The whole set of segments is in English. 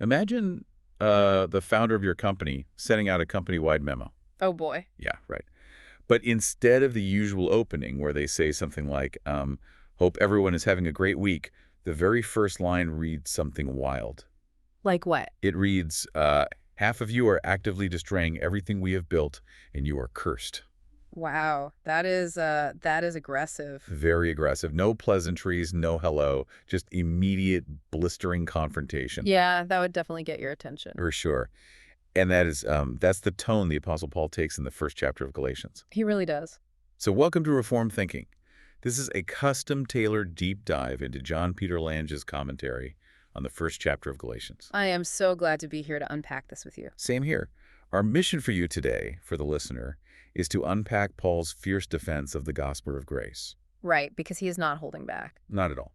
Imagine the founder of your company sending out a company-wide memo. Oh boy. Yeah, right. But instead of the usual opening where they say something like, hope everyone is having a great week, the very first line reads something wild. Like what? It reads, half of you are actively destroying everything we have built, and you are cursed. Wow, that is aggressive. Very aggressive. No pleasantries, no hello, just immediate blistering confrontation. Yeah, that would definitely get your attention. For sure. And that's the tone the Apostle Paul takes in the first chapter of Galatians. He really does. So welcome to Reformed Thinking. This is a custom-tailored deep dive into John Peter Lange's commentary on the first chapter of Galatians. I am so glad to be here to unpack this with you. Same here. Our mission for you today, for the listener, is to unpack Paul's fierce defense of the gospel of grace. Right, because he is not holding back. Not at all.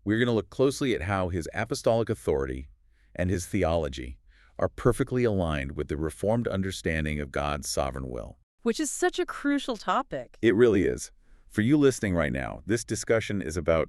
We're going to look closely at how his apostolic authority and his theology are perfectly aligned with the Reformed understanding of God's sovereign will. Which is such a crucial topic. It really is. For you listening right now, this discussion is about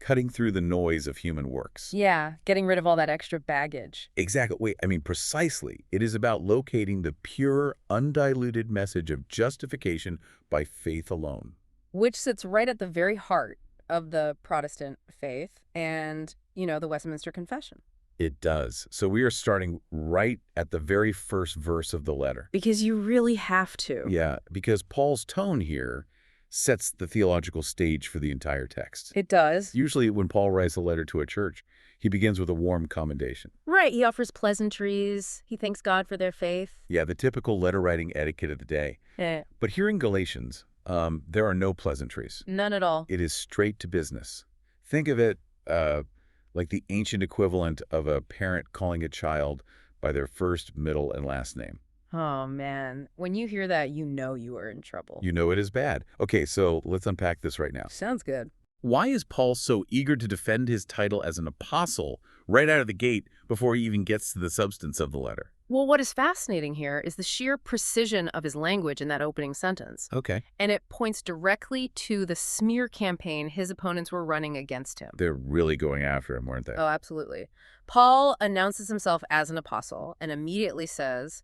cutting through the noise of human works. Yeah, getting rid of all that extra baggage. Exactly. Wait, precisely. It is about locating the pure, undiluted message of justification by faith alone. Which sits right at the very heart of the Protestant faith and, the Westminster Confession. It does. So we are starting right at the very first verse of the letter. Because you really have to. Yeah, because Paul's tone here sets the theological stage for the entire text. It does. Usually when Paul writes a letter to a church, he begins with a warm commendation. Right. He offers pleasantries. He thanks God for their faith. Yeah, the typical letter-writing etiquette of the day. Yeah. But here in Galatians, there are no pleasantries. None at all. It is straight to business. Think of it like the ancient equivalent of a parent calling a child by their first, middle, and last name. Oh, man. When you hear that, you know you are in trouble. You know it is bad. Okay, so let's unpack this right now. Sounds good. Why is Paul so eager to defend his title as an apostle right out of the gate before he even gets to the substance of the letter? Well, what is fascinating here is the sheer precision of his language in that opening sentence. Okay. And it points directly to the smear campaign his opponents were running against him. They're really going after him, weren't they? Oh, absolutely. Paul announces himself as an apostle and immediately says,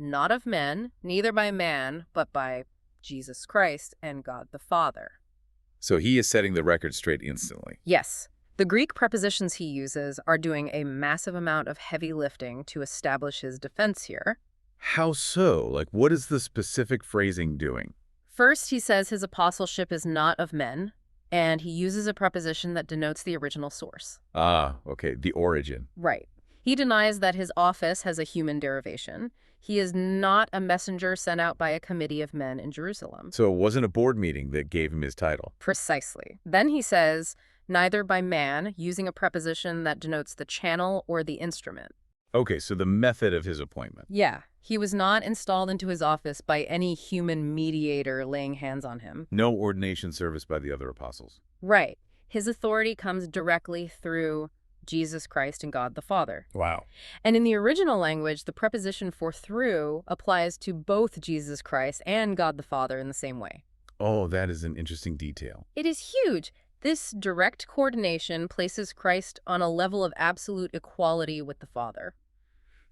not of men, neither by man, but by Jesus Christ and God the Father. So he is setting the record straight instantly. Yes. The Greek prepositions he uses are doing a massive amount of heavy lifting to establish his defense here. How so? Like, what is the specific phrasing doing? First, he says his apostleship is not of men, and he uses a preposition that denotes the original source. Ah, okay, the origin. Right. He denies that his office has a human derivation. He is not a messenger sent out by a committee of men in Jerusalem. So it wasn't a board meeting that gave him his title. Precisely. Then he says, neither by man, using a preposition that denotes the channel or the instrument. Okay, so the method of his appointment. Yeah. He was not installed into his office by any human mediator laying hands on him. No ordination service by the other apostles. Right. His authority comes directly through Jesus Christ and God the Father. Wow. And in the original language, the preposition for through applies to both Jesus Christ and God the Father in the same way. Oh, that is an interesting detail. It is huge. This direct coordination places Christ on a level of absolute equality with the Father.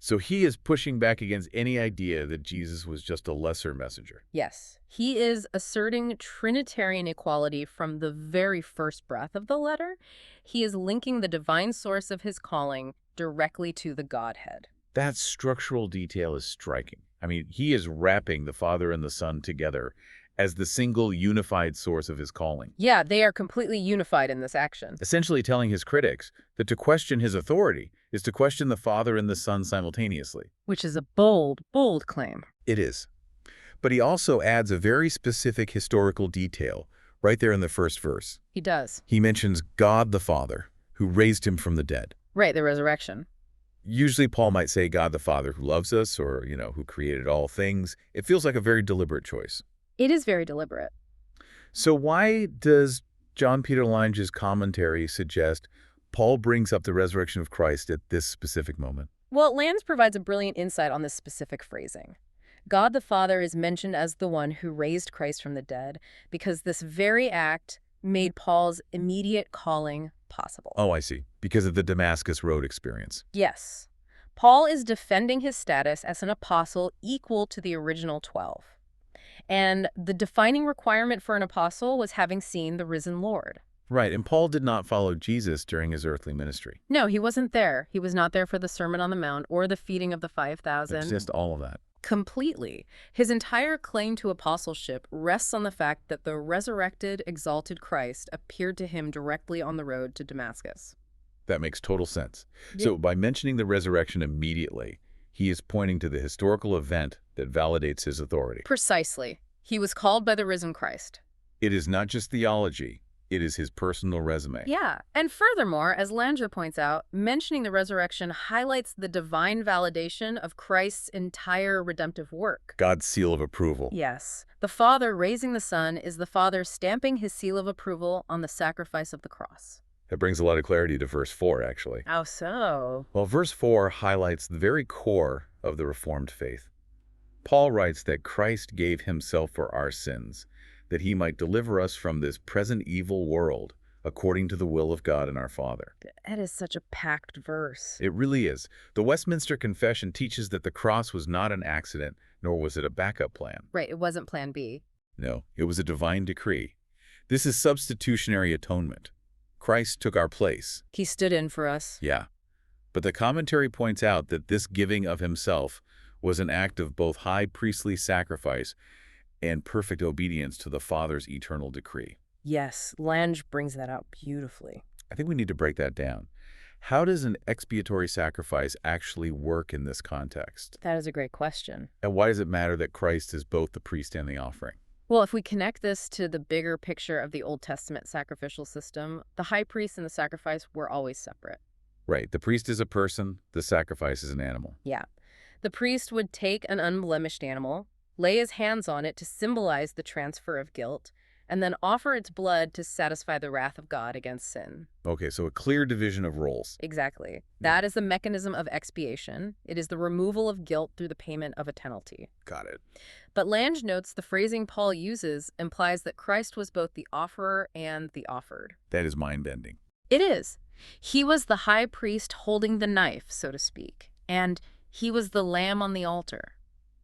So he is pushing back against any idea that Jesus was just a lesser messenger. Yes, he is asserting Trinitarian equality from the very first breath of the letter. He is linking the divine source of his calling directly to the Godhead. That structural detail is striking. He is wrapping the Father and the Son together as the single unified source of his calling. Yeah, they are completely unified in this action. Essentially telling his critics that to question his authority is to question the Father and the Son simultaneously. Which is a bold, bold claim. It is. But he also adds a very specific historical detail right there in the first verse. He does. He mentions God the Father, who raised him from the dead. Right, the resurrection. Usually Paul might say God the Father who loves us or, who created all things. It feels like a very deliberate choice. It is very deliberate. So why does John Peter Lange's commentary suggest Paul brings up the resurrection of Christ at this specific moment? Well, Lange provides a brilliant insight on this specific phrasing. God the Father is mentioned as the one who raised Christ from the dead because this very act made Paul's immediate calling possible. Oh, I see. Because of the Damascus Road experience. Yes. Paul is defending his status as an apostle equal to the original 12. And the defining requirement for an apostle was having seen the risen Lord. Right, and Paul did not follow Jesus during his earthly ministry. No, he wasn't there. He was not there for the Sermon on the Mount or the feeding of the 5,000. It's just all of that. Completely. His entire claim to apostleship rests on the fact that the resurrected, exalted Christ appeared to him directly on the road to Damascus. That makes total sense. Yeah. So by mentioning the resurrection immediately, he is pointing to the historical event that validates his authority. Precisely. He was called by the risen Christ. It is not just theology, it is his personal resume. Yeah, and furthermore, as Lange points out, mentioning the resurrection highlights the divine validation of Christ's entire redemptive work. God's seal of approval. Yes, the Father raising the Son is the Father stamping his seal of approval on the sacrifice of the cross. That brings a lot of clarity to verse 4, actually. How so? Well, verse 4 highlights the very core of the Reformed faith. Paul writes that Christ gave himself for our sins, that he might deliver us from this present evil world, according to the will of God and our Father. That is such a packed verse. It really is. The Westminster Confession teaches that the cross was not an accident, nor was it a backup plan. Right, it wasn't plan B. No, it was a divine decree. This is substitutionary atonement. Christ took our place. He stood in for us. Yeah. But the commentary points out that this giving of himself was an act of both high priestly sacrifice and perfect obedience to the Father's eternal decree. Yes, Lange brings that out beautifully. I think we need to break that down. How does an expiatory sacrifice actually work in this context? That is a great question. And why does it matter that Christ is both the priest and the offering? Well, if we connect this to the bigger picture of the Old Testament sacrificial system, the high priest and the sacrifice were always separate. Right. The priest is a person, the sacrifice is an animal. Yeah. The priest would take an unblemished animal, lay his hands on it to symbolize the transfer of guilt, and then offer its blood to satisfy the wrath of God against sin. Okay, so a clear division of roles. Exactly. That is the mechanism of expiation. It is the removal of guilt through the payment of a penalty. Got it. But Lange notes the phrasing Paul uses implies that Christ was both the offerer and the offered. That is mind-bending. It is. He was the high priest holding the knife, so to speak, and he was the lamb on the altar.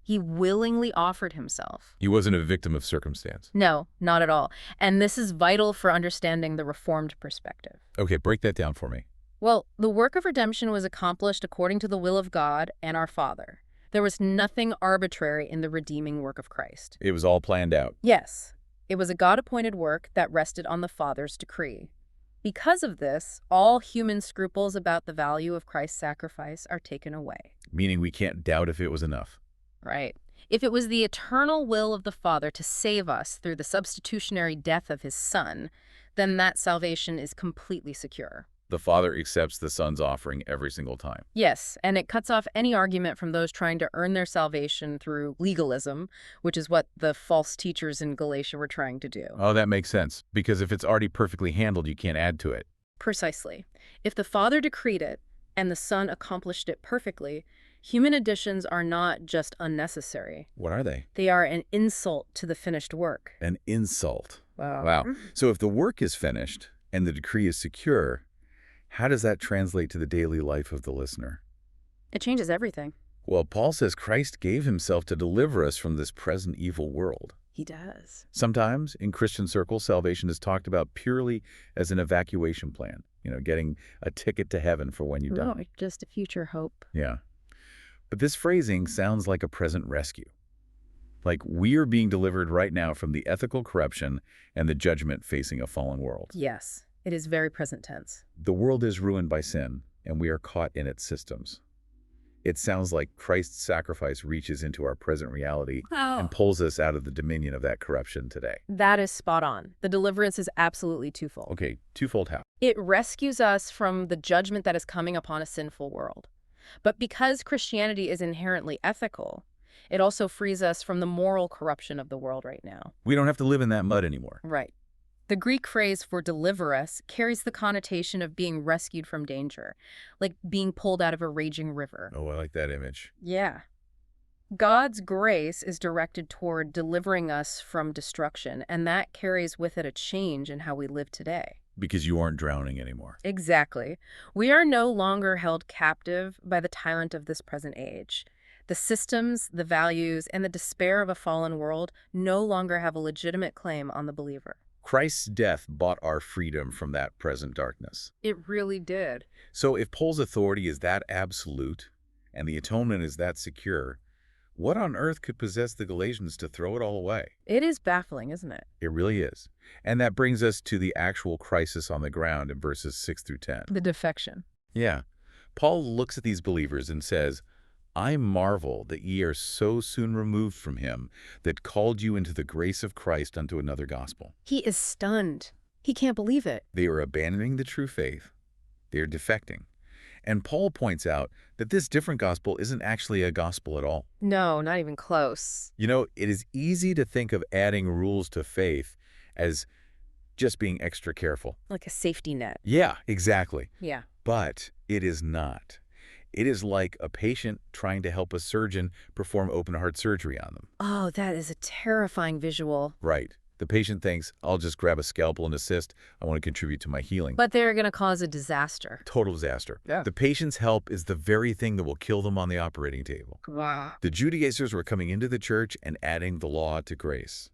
He willingly offered himself. He wasn't a victim of circumstance. No, not at all. And this is vital for understanding the Reformed perspective. Okay, break that down for me. Well, the work of redemption was accomplished according to the will of God and our Father. There was nothing arbitrary in the redeeming work of Christ. It was all planned out. Yes, it was a God-appointed work that rested on the Father's decree. Because of this, all human scruples about the value of Christ's sacrifice are taken away. Meaning we can't doubt if it was enough. Right. If it was the eternal will of the Father to save us through the substitutionary death of his Son, then that salvation is completely secure. The Father accepts the Son's offering every single time. Yes, and it cuts off any argument from those trying to earn their salvation through legalism, which is what the false teachers in Galatia were trying to do. Oh, that makes sense. Because if it's already perfectly handled, you can't add to it. Precisely. If the Father decreed it and the Son accomplished it perfectly, human additions are not just unnecessary. What are they? They are an insult to the finished work. An insult. Wow. Wow. So if the work is finished and the decree is secure, how does that translate to the daily life of the listener? It changes everything. Well, Paul says Christ gave himself to deliver us from this present evil world. He does. Sometimes, in Christian circles, salvation is talked about purely as an evacuation plan. You know, getting a ticket to heaven for when you die. No, just a future hope. Yeah. But this phrasing sounds like a present rescue. Like we are being delivered right now from the ethical corruption and the judgment facing a fallen world. Yes, it is very present tense. The world is ruined by sin, and we are caught in its systems. It sounds like Christ's sacrifice reaches into our present reality and pulls us out of the dominion of that corruption today. That is spot on. The deliverance is absolutely twofold. Okay, twofold how? It rescues us from the judgment that is coming upon a sinful world. But because Christianity is inherently ethical, it also frees us from the moral corruption of the world right now. We don't have to live in that mud anymore. Right. The Greek phrase for deliver us carries the connotation of being rescued from danger, like being pulled out of a raging river. Oh, I like that image. Yeah. God's grace is directed toward delivering us from destruction, and that carries with it a change in how we live today. because you aren't drowning anymore. Exactly. We are no longer held captive by the tyrant of this present age. The systems, the values, and the despair of a fallen world no longer have a legitimate claim on the believer. Christ's death bought our freedom from that present darkness. It really did. So if Paul's authority is that absolute and the atonement is that secure, what on earth could possess the Galatians to throw it all away? It is baffling, isn't it? It really is. And that brings us to the actual crisis on the ground in verses 6 through 10. The defection. Yeah. Paul looks at these believers and says, I marvel that ye are so soon removed from him that called you into the grace of Christ unto another gospel. He is stunned. He can't believe it. They are abandoning the true faith. They are defecting. And Paul points out that this different gospel isn't actually a gospel at all. No, not even close. You know, it is easy to think of adding rules to faith as just being extra careful. Like a safety net. Yeah, exactly. Yeah. But it is not. It is like a patient trying to help a surgeon perform open-heart surgery on them. Oh, that is a terrifying visual. Right. The patient thinks, I'll just grab a scalpel and assist. I want to contribute to my healing. But they're going to cause a disaster. Total disaster. Yeah. The patient's help is the very thing that will kill them on the operating table. Wow. The Judaizers were coming into the church and adding the law to grace.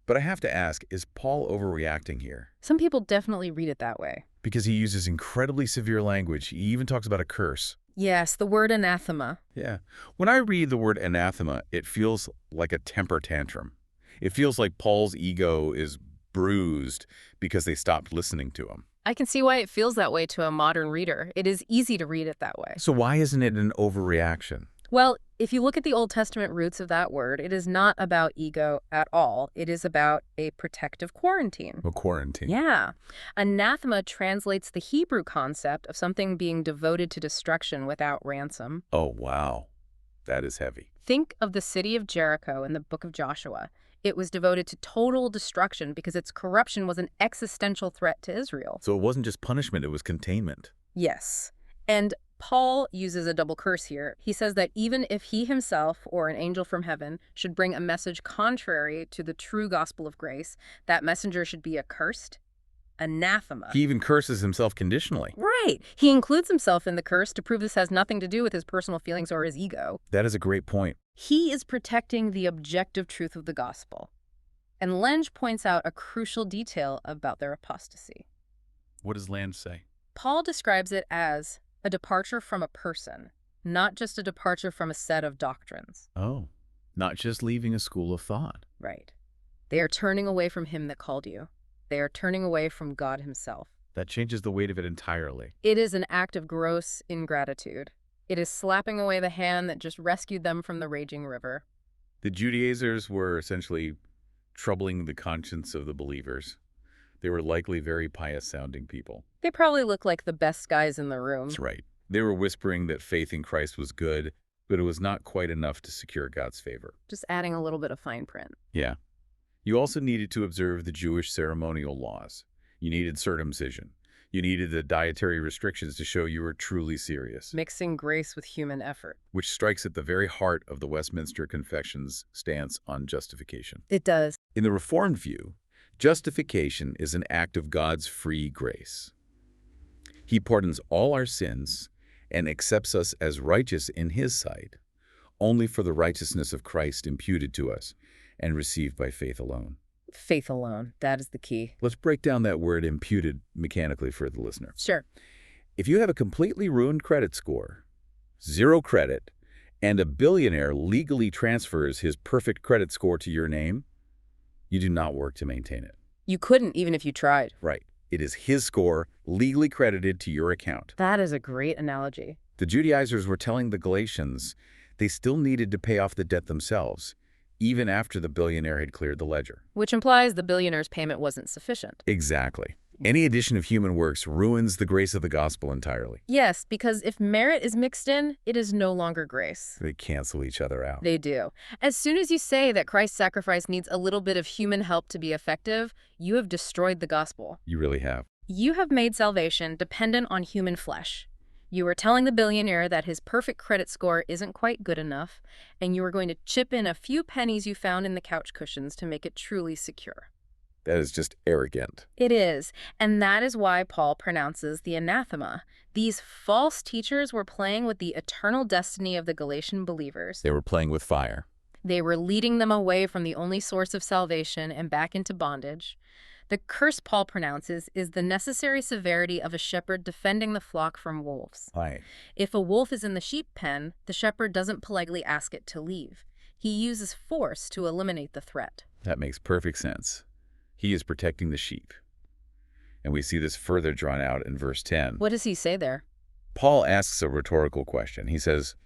But I have to ask, is Paul overreacting here? Some people definitely read it that way. Because he uses incredibly severe language. He even talks about a curse. Yes, the word anathema. Yeah. When I read the word anathema, it feels like a temper tantrum. It feels like Paul's ego is bruised because they stopped listening to him. I can see why it feels that way to a modern reader. It is easy to read it that way. So why isn't it an overreaction? Well, if you look at the Old Testament roots of that word, it is not about ego at all. It is about a protective quarantine. A quarantine. Yeah. Anathema translates the Hebrew concept of something being devoted to destruction without ransom. Oh, wow. That is heavy. Think of the city of Jericho in the book of Joshua. It was devoted to total destruction because its corruption was an existential threat to Israel. So it wasn't just punishment, it was containment. Yes. And Paul uses a double curse here. He says that even if he himself or an angel from heaven should bring a message contrary to the true gospel of grace, that messenger should be accursed, anathema. He even curses himself conditionally. Right. He includes himself in the curse to prove this has nothing to do with his personal feelings or his ego. That is a great point. He is protecting the objective truth of the gospel. And Lange points out a crucial detail about their apostasy. What does Lange say? Paul describes it as a departure from a person, not just a departure from a set of doctrines. Oh, not just leaving a school of thought. Right. They are turning away from him that called you. They are turning away from God himself. That changes the weight of it entirely. It is an act of gross ingratitude. It is slapping away the hand that just rescued them from the raging river. The Judaizers were essentially troubling the conscience of the believers. They were likely very pious-sounding people. They probably look like the best guys in the room. That's right. They were whispering that faith in Christ was good, but it was not quite enough to secure God's favor. Just adding a little bit of fine print. Yeah. You also needed to observe the Jewish ceremonial laws. You needed circumcision. You needed the dietary restrictions to show you were truly serious. Mixing grace with human effort. Which strikes at the very heart of the Westminster Confession's stance on justification. It does. In the Reformed view, justification is an act of God's free grace. He pardons all our sins and accepts us as righteous in his sight, only for the righteousness of Christ imputed to us and received by faith alone. Faith alone. That is the key. Let's break down that word imputed mechanically for the listener. Sure. If you have a completely ruined credit score, 0 credit, and a billionaire legally transfers his perfect credit score to your name, you do not work to maintain it. You couldn't even if you tried. Right. It is his score legally credited to your account. That is a great analogy. The Judaizers were telling the Galatians they still needed to pay off the debt themselves, even after the billionaire had cleared the ledger. Which implies the billionaire's payment wasn't sufficient. Exactly. Any addition of human works ruins the grace of the gospel entirely. Yes, because if merit is mixed in, it is no longer grace. They cancel each other out. They do. As soon as you say that Christ's sacrifice needs a little bit of human help to be effective, you have destroyed the gospel. You really have. You have made salvation dependent on human flesh. You are telling the billionaire that his perfect credit score isn't quite good enough, and you are going to chip in a few pennies you found in the couch cushions to make it truly secure. That is just arrogant. It is, and that is why Paul pronounces the anathema. These false teachers were playing with the eternal destiny of the Galatian believers. They were playing with fire. They were leading them away from the only source of salvation and back into bondage. The curse Paul pronounces is the necessary severity of a shepherd defending the flock from wolves. Right. If a wolf is in the sheep pen, the shepherd doesn't politely ask it to leave. He uses force to eliminate the threat. That makes perfect sense. He is protecting the sheep. And we see this further drawn out in verse 10. What does he say there? Paul asks a rhetorical question. He says,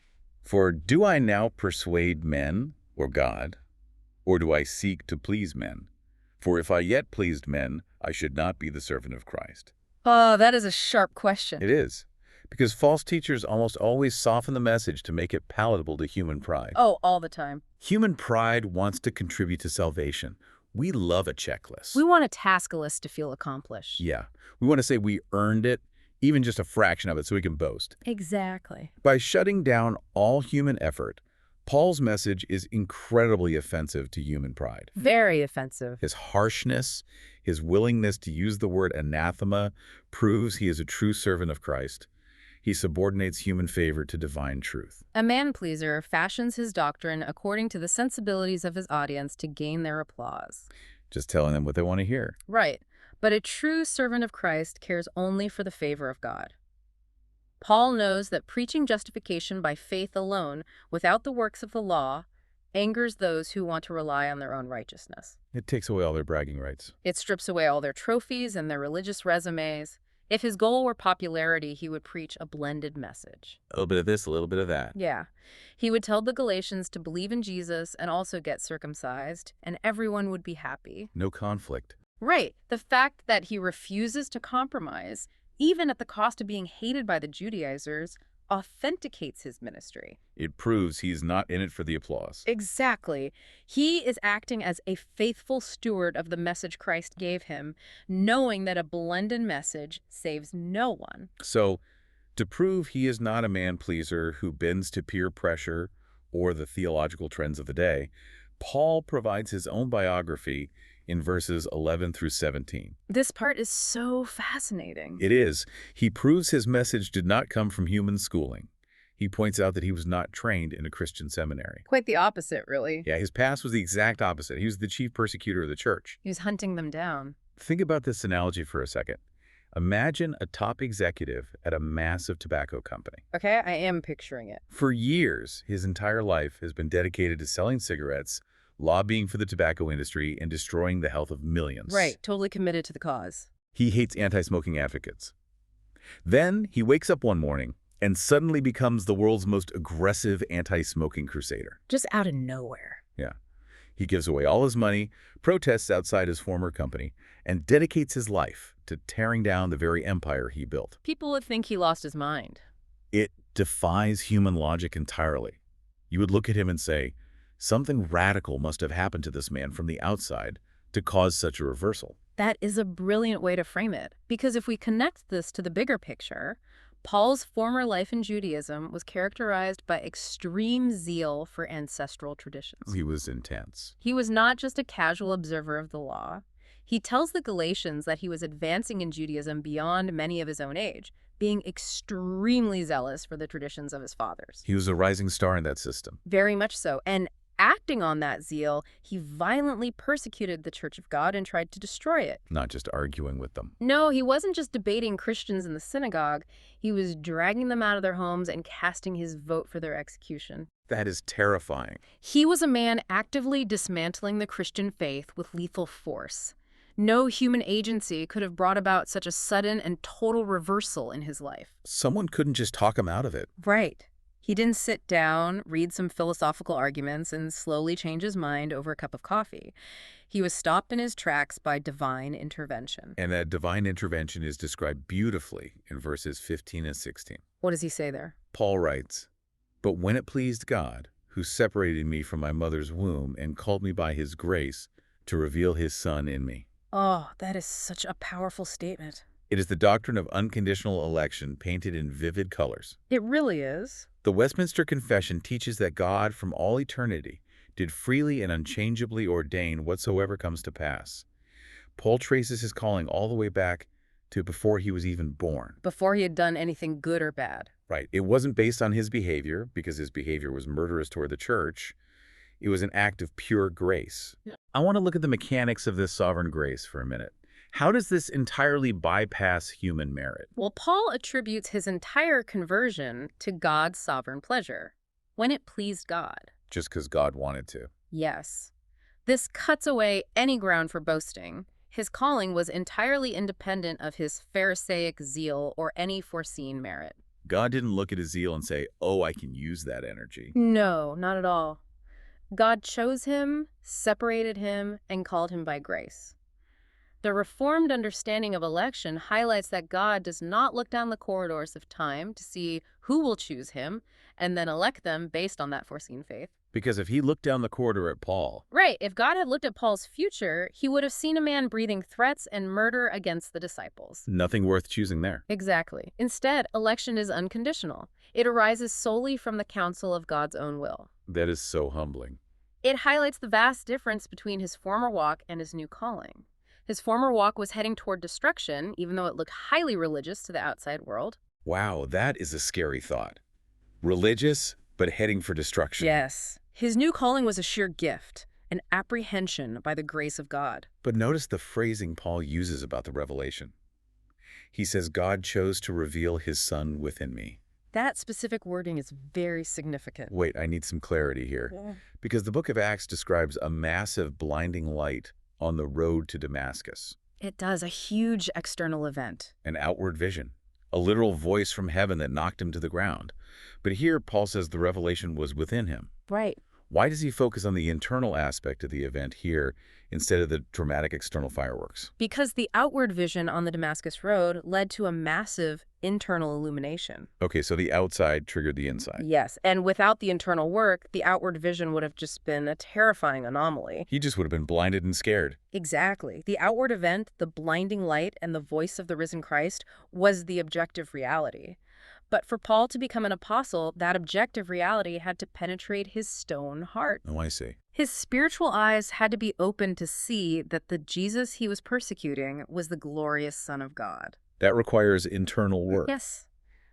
"For do I now persuade men or God, or do I seek to please men? For if I yet pleased men, I should not be the servant of Christ." Oh, that is a sharp question. It is, because false teachers almost always soften the message to make it palatable to human pride. Oh, all the time. Human pride wants to contribute to salvation. We love a checklist. We want a task list to feel accomplished. Yeah. We want to say we earned it, even just a fraction of it, so we can boast. Exactly. By shutting down all human effort, Paul's message is incredibly offensive to human pride. Very offensive. His harshness, his willingness to use the word anathema proves he is a true servant of Christ. He subordinates human favor to divine truth. A man-pleaser fashions his doctrine according to the sensibilities of his audience to gain their applause. Just telling them what they want to hear. Right. But a true servant of Christ cares only for the favor of God. Paul knows that preaching justification by faith alone, without the works of the law, angers those who want to rely on their own righteousness. It takes away all their bragging rights. It strips away all their trophies and their religious resumes. If his goal were popularity, he would preach a blended message. A little bit of this, a little bit of that. Yeah. He would tell the Galatians to believe in Jesus and also get circumcised, and everyone would be happy. No conflict. Right. The fact that he refuses to compromise, even at the cost of being hated by the Judaizers, authenticates his ministry. It proves he's not in it for the applause. Exactly. He is acting as a faithful steward of the message Christ gave him, knowing that a blended message saves no one. So, to prove he is not a man-pleaser who bends to peer pressure or the theological trends of the day, Paul provides his own biography in verses 11 through 17. This part is so fascinating. It is. He proves his message did not come from human schooling. He points out that he was not trained in a Christian seminary. Quite the opposite, really. Yeah, his past was the exact opposite. He was the chief persecutor of the church. He was hunting them down. Think about this analogy for a second. Imagine a top executive at a massive tobacco company. Okay, I am picturing it. For years, his entire life has been dedicated to selling cigarettes, lobbying for the tobacco industry, and destroying the health of millions. Right, totally committed to the cause. He hates anti-smoking advocates. Then he wakes up one morning and suddenly becomes the world's most aggressive anti-smoking crusader. Just out of nowhere. Yeah. He gives away all his money, protests outside his former company, and dedicates his life to tearing down the very empire he built. People would think he lost his mind. It defies human logic entirely. You would look at him and say, something radical must have happened to this man from the outside to cause such a reversal. That is a brilliant way to frame it, because if we connect this to the bigger picture, Paul's former life in Judaism was characterized by extreme zeal for ancestral traditions. He was intense. He was not just a casual observer of the law. He tells the Galatians that he was advancing in Judaism beyond many of his own age, being extremely zealous for the traditions of his fathers. He was a rising star in that system. Very much so. And acting on that zeal, he violently persecuted the Church of God and tried to destroy it. Not just arguing with them. No, he wasn't just debating Christians in the synagogue. He was dragging them out of their homes and casting his vote for their execution. That is terrifying. He was a man actively dismantling the Christian faith with lethal force. No human agency could have brought about such a sudden and total reversal in his life. Someone couldn't just talk him out of it. Right. He didn't sit down, read some philosophical arguments, and slowly change his mind over a cup of coffee. He was stopped in his tracks by divine intervention. And that divine intervention is described beautifully in verses 15 and 16. What does he say there? Paul writes, "But when it pleased God, who separated me from my mother's womb and called me by his grace to reveal his Son in me." Oh, that is such a powerful statement. It is the doctrine of unconditional election painted in vivid colors. It really is. The Westminster Confession teaches that God, from all eternity, did freely and unchangeably ordain whatsoever comes to pass. Paul traces his calling all the way back to before he was even born. Before he had done anything good or bad. Right. It wasn't based on his behavior, because his behavior was murderous toward the church. It was an act of pure grace. Yeah. I want to look at the mechanics of this sovereign grace for a minute. How does this entirely bypass human merit? Well, Paul attributes his entire conversion to God's sovereign pleasure, when it pleased God. Just because God wanted to. Yes. This cuts away any ground for boasting. His calling was entirely independent of his Pharisaic zeal or any foreseen merit. God didn't look at his zeal and say, oh, I can use that energy. No, not at all. God chose him, separated him, and called him by grace. The Reformed understanding of election highlights that God does not look down the corridors of time to see who will choose him and then elect them based on that foreseen faith. Because if he looked down the corridor at Paul... Right. If God had looked at Paul's future, he would have seen a man breathing threats and murder against the disciples. Nothing worth choosing there. Exactly. Instead, election is unconditional. It arises solely from the counsel of God's own will. That is so humbling. It highlights the vast difference between his former walk and his new calling. His former walk was heading toward destruction, even though it looked highly religious to the outside world. Wow, that is a scary thought. Religious, but heading for destruction. Yes. His new calling was a sheer gift, an apprehension by the grace of God. But notice the phrasing Paul uses about the revelation. He says, God chose to reveal his Son within me. That specific wording is very significant. Wait, I need some clarity here. Yeah. Because the book of Acts describes a massive blinding light on the road to Damascus. It does, a huge external event. An outward vision. A literal voice from heaven that knocked him to the ground. But here, Paul says the revelation was within him. Right. Why does he focus on the internal aspect of the event here instead of the dramatic external fireworks? Because the outward vision on the Damascus Road led to a massive internal illumination. Okay, so the outside triggered the inside. Yes, and without the internal work, the outward vision would have just been a terrifying anomaly. He just would have been blinded and scared. Exactly. The outward event, the blinding light and the voice of the risen Christ, was the objective reality. But for Paul to become an apostle, that objective reality had to penetrate his stone heart. Oh, I see. His spiritual eyes had to be open to see that the Jesus he was persecuting was the glorious Son of God. That requires internal work. Yes.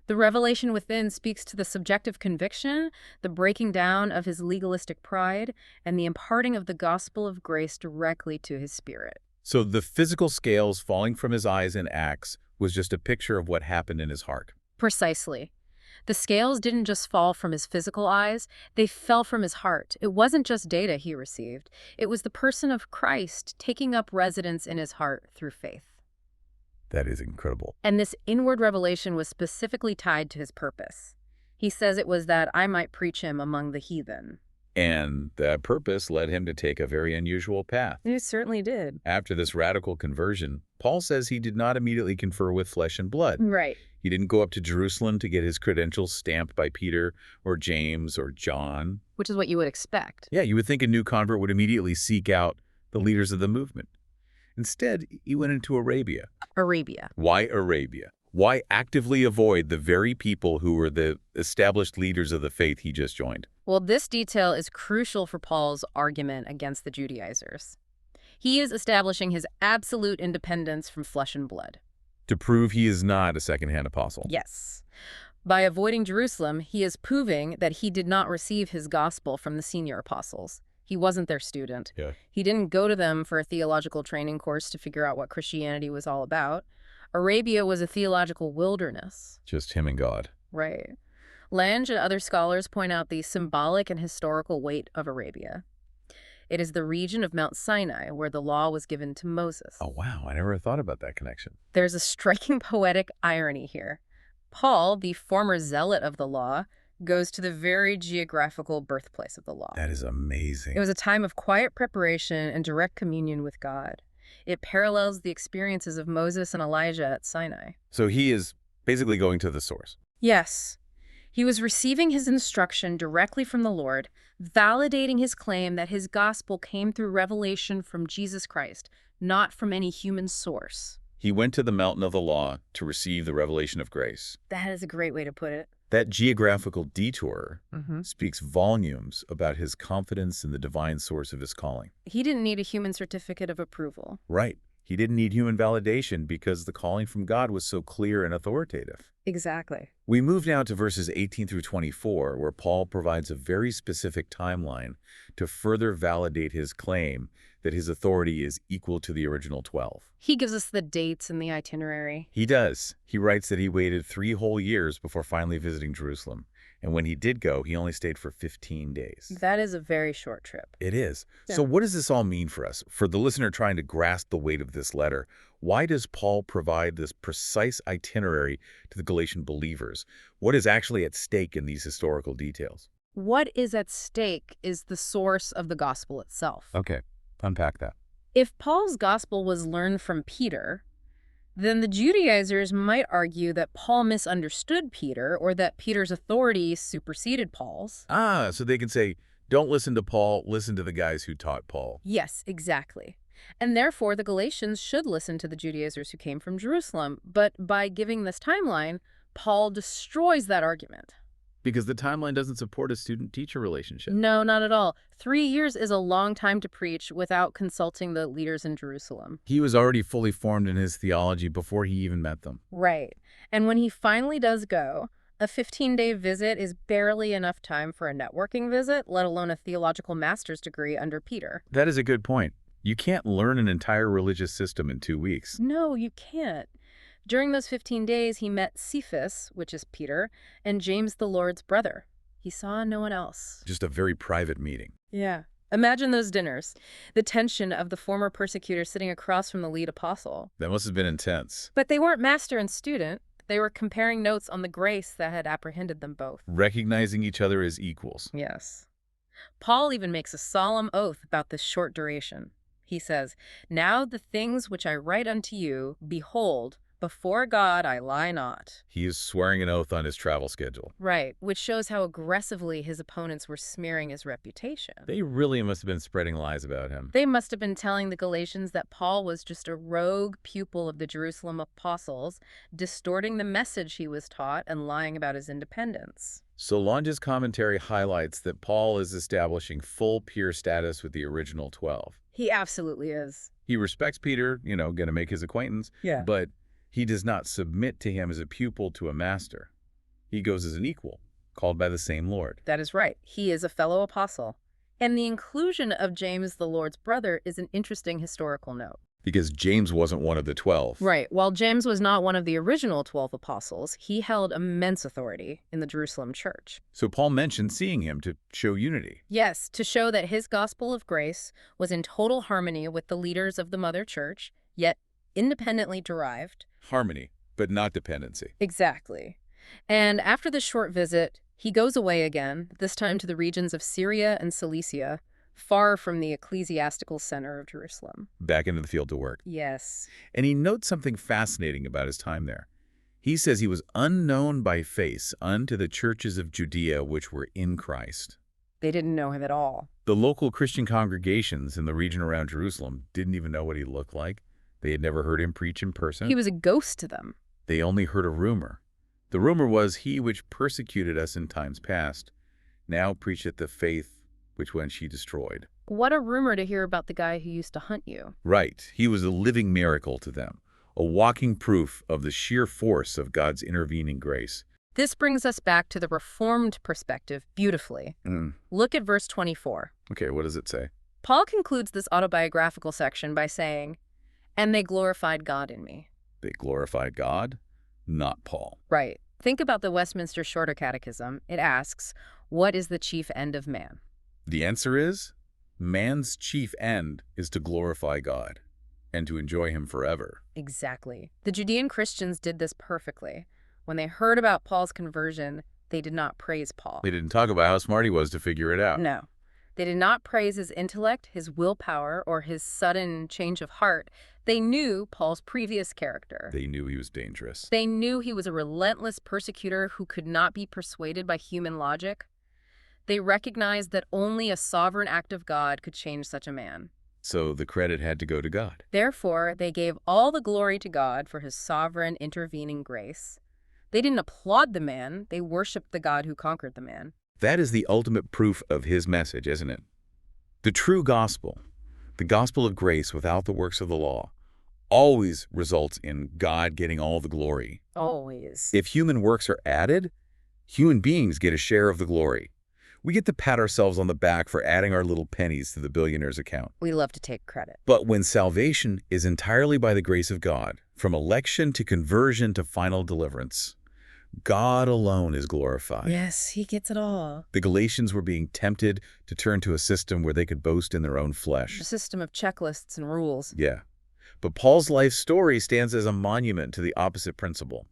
The revelation within speaks to the subjective conviction, the breaking down of his legalistic pride, and the imparting of the gospel of grace directly to his spirit. So the physical scales falling from his eyes in Acts was just a picture of what happened in his heart. Precisely. The scales didn't just fall from his physical eyes, they fell from his heart. It wasn't just data he received. It was the person of Christ taking up residence in his heart through faith. That is incredible. And this inward revelation was specifically tied to his purpose. He says it was that I might preach him among the heathen. And that purpose led him to take a very unusual path. It certainly did. After this radical conversion, Paul says he did not immediately confer with flesh and blood. Right. He didn't go up to Jerusalem to get his credentials stamped by Peter or James or John. Which is what you would expect. Yeah, you would think a new convert would immediately seek out the leaders of the movement. Instead, he went into Arabia. Arabia. Why Arabia? Why actively avoid the very people who were the established leaders of the faith he just joined? Well, this detail is crucial for Paul's argument against the Judaizers. He is establishing his absolute independence from flesh and blood. To prove he is not a second-hand apostle. Yes. By avoiding Jerusalem, he is proving that he did not receive his gospel from the senior apostles. He wasn't their student. Yeah. He didn't go to them for a theological training course to figure out what Christianity was all about. Arabia was a theological wilderness. Just him and God. Right. Lange and other scholars point out the symbolic and historical weight of Arabia. It is the region of Mount Sinai where the law was given to Moses. Oh, wow. I never thought about that connection. There's a striking poetic irony here. Paul, the former zealot of the law, goes to the very geographical birthplace of the law. That is amazing. It was a time of quiet preparation and direct communion with God. It parallels the experiences of Moses and Elijah at Sinai. So he is basically going to the source. Yes. He was receiving his instruction directly from the Lord, validating his claim that his gospel came through revelation from Jesus Christ, not from any human source. He went to the mountain of the law to receive the revelation of grace. That is a great way to put it. That geographical detour Mm-hmm. speaks volumes about his confidence in the divine source of his calling. He didn't need a human certificate of approval. Right. He didn't need human validation because the calling from God was so clear and authoritative. Exactly. We move now to verses 18 through 24, where Paul provides a very specific timeline to further validate his claim that his authority is equal to the original 12. He gives us the dates and the itinerary. He does. He writes that he waited 3 whole years before finally visiting Jerusalem. And when he did go, he only stayed for 15 days. That is a very short trip. It is. Yeah. So what does this all mean for us? For the listener trying to grasp the weight of this letter, why does Paul provide this precise itinerary to the Galatian believers? What is actually at stake in these historical details? What is at stake is the source of the gospel itself. Okay, unpack that. If Paul's gospel was learned from Peter, then the Judaizers might argue that Paul misunderstood Peter or that Peter's authority superseded Paul's. So they can say, don't listen to Paul, listen to the guys who taught Paul. Yes, exactly. And therefore, the Galatians should listen to the Judaizers who came from Jerusalem. But by giving this timeline, Paul destroys that argument. Because the timeline doesn't support a student-teacher relationship. No, not at all. 3 years is a long time to preach without consulting the leaders in Jerusalem. He was already fully formed in his theology before he even met them. Right. And when he finally does go, a 15-day visit is barely enough time for a networking visit, let alone a theological master's degree under Peter. That is a good point. You can't learn an entire religious system in 2 weeks. No, you can't. During those 15 days, he met Cephas, which is Peter, and James, the Lord's brother. He saw no one else. Just a very private meeting. Yeah. Imagine those dinners. The tension of the former persecutor sitting across from the lead apostle. That must have been intense. But they weren't master and student. They were comparing notes on the grace that had apprehended them both. Recognizing each other as equals. Yes. Paul even makes a solemn oath about this short duration. He says, "Now the things which I write unto you, behold, before God I lie not." He is swearing an oath on his travel schedule. Right, which shows how aggressively his opponents were smearing his reputation. They really must have been spreading lies about him. They must have been telling the Galatians that Paul was just a rogue pupil of the Jerusalem apostles, distorting the message he was taught and lying about his independence. So Lange's commentary highlights that Paul is establishing full peer status with the original 12. He absolutely is. He respects Peter, going to make his acquaintance, Yeah. but he does not submit to him as a pupil to a master. He goes as an equal, called by the same Lord. That is right. He is a fellow apostle. And the inclusion of James, the Lord's brother, is an interesting historical note. Because James wasn't one of the 12. Right. While James was not one of the original 12 apostles, he held immense authority in the Jerusalem church. So Paul mentioned seeing him to show unity. Yes, to show that his gospel of grace was in total harmony with the leaders of the mother church, yet independently derived. Harmony, but not dependency. Exactly. And after this short visit, he goes away again, this time to the regions of Syria and Cilicia, far from the ecclesiastical center of Jerusalem. Back into the field to work. Yes. And he notes something fascinating about his time there. He says he was unknown by face unto the churches of Judea which were in Christ. They didn't know him at all. The local Christian congregations in the region around Jerusalem didn't even know what he looked like. They had never heard him preach in person. He was a ghost to them. They only heard a rumor. The rumor was, he which persecuted us in times past now preacheth the faith which when she destroyed. What a rumor to hear about the guy who used to hunt you. Right. He was a living miracle to them, a walking proof of the sheer force of God's intervening grace. This brings us back to the Reformed perspective beautifully. Look at verse 24. Okay, what does it say? Paul concludes this autobiographical section by saying, "And they glorified God in me." They glorified God, not Paul. Right. Think about the Westminster Shorter Catechism. It asks, what is the chief end of man? The answer is, man's chief end is to glorify God and to enjoy him forever. Exactly. The Judean Christians did this perfectly. When they heard about Paul's conversion, they did not praise Paul. They didn't talk about how smart he was to figure it out. No. They did not praise his intellect, his willpower, or his sudden change of heart. They knew Paul's previous character. They knew he was dangerous. They knew he was a relentless persecutor who could not be persuaded by human logic. They recognized that only a sovereign act of God could change such a man. So the credit had to go to God. Therefore, they gave all the glory to God for his sovereign intervening grace. They didn't applaud the man, they worshiped the God who conquered the man. That is the ultimate proof of his message, isn't it? The true gospel, the gospel of grace without the works of the law, always results in God getting all the glory. Always. If human works are added, human beings get a share of the glory. We get to pat ourselves on the back for adding our little pennies to the billionaire's account. We love to take credit. But when salvation is entirely by the grace of God, from election to conversion to final deliverance, God alone is glorified. Yes, he gets it all. The Galatians were being tempted to turn to a system where they could boast in their own flesh. A system of checklists and rules. Yeah. But Paul's life story stands as a monument to the opposite principle.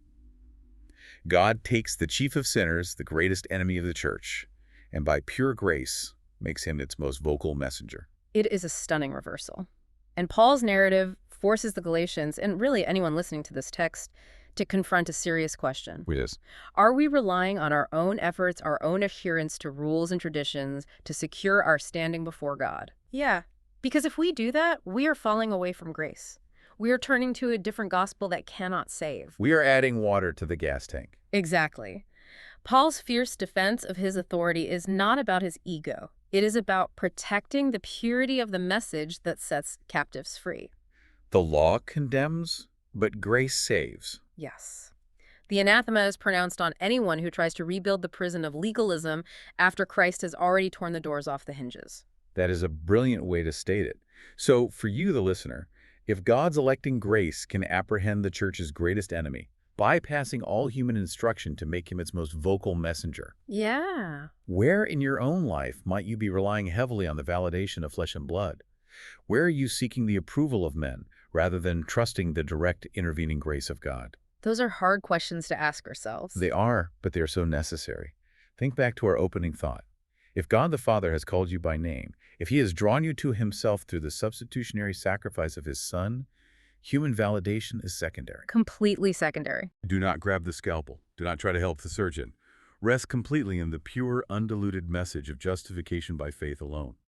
God takes the chief of sinners, the greatest enemy of the church, and by pure grace makes him its most vocal messenger. It is a stunning reversal. And Paul's narrative forces the Galatians, and really anyone listening to this text, to confront a serious question. Which is, Are we relying on our own efforts, our own adherence to rules and traditions to secure our standing before God? Yeah, because if we do that, we are falling away from grace. We are turning to a different gospel that cannot save. we are adding water to the gas tank. Exactly. Paul's fierce defense of his authority is not about his ego. It is about protecting the purity of the message that sets captives free. The law condemns, but grace saves. Yes. The anathema is pronounced on anyone who tries to rebuild the prison of legalism after Christ has already torn the doors off the hinges. That is a brilliant way to state it. So, for you, the listener, if God's electing grace can apprehend the church's greatest enemy, bypassing all human instruction to make him its most vocal messenger, Yeah. where in your own life might you be relying heavily on the validation of flesh and blood? Where are you seeking the approval of men rather than trusting the direct intervening grace of God? Those are hard questions to ask ourselves. They are, but they are so necessary. Think back to our opening thought. If God the Father has called you by name, if he has drawn you to himself through the substitutionary sacrifice of his Son, human validation is secondary. Completely secondary. Do not grab the scalpel. Do not try to help the surgeon. Rest completely in the pure, undiluted message of justification by faith alone.